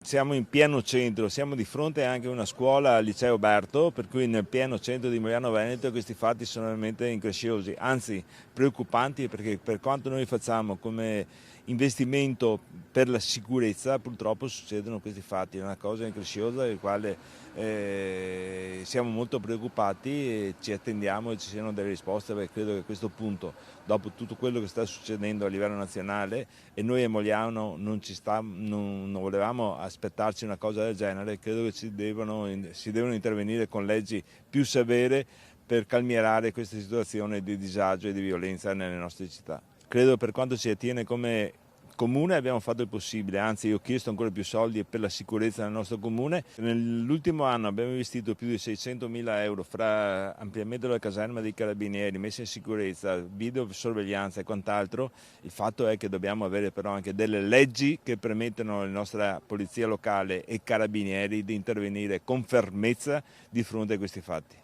Siamo in pieno centro, siamo di fronte anche a una scuola al liceo Berto, per cui nel pieno centro di Mogliano Veneto questi fatti sono veramente incresciosi, anzi preoccupanti, perché per quanto noi facciamo come investimento per la sicurezza, purtroppo succedono questi fatti. È una cosa incresciosa del quale siamo molto preoccupati e ci attendiamo che ci siano delle risposte, perché credo che a questo punto, dopo tutto quello che sta succedendo a livello nazionale, e noi a Mogliano non volevamo aspettarci una cosa del genere, credo che si devono intervenire con leggi più severe per calmierare questa situazione di disagio e di violenza nelle nostre città. Credo, per quanto ci attiene come comune, abbiamo fatto il possibile, anzi io ho chiesto ancora più soldi per la sicurezza nel nostro comune. Nell'ultimo anno abbiamo investito più di 600.000 euro fra ampliamento della caserma dei carabinieri, messa in sicurezza, videosorveglianza e quant'altro. Il fatto è che dobbiamo avere però anche delle leggi che permettono alla nostra polizia locale e carabinieri di intervenire con fermezza di fronte a questi fatti.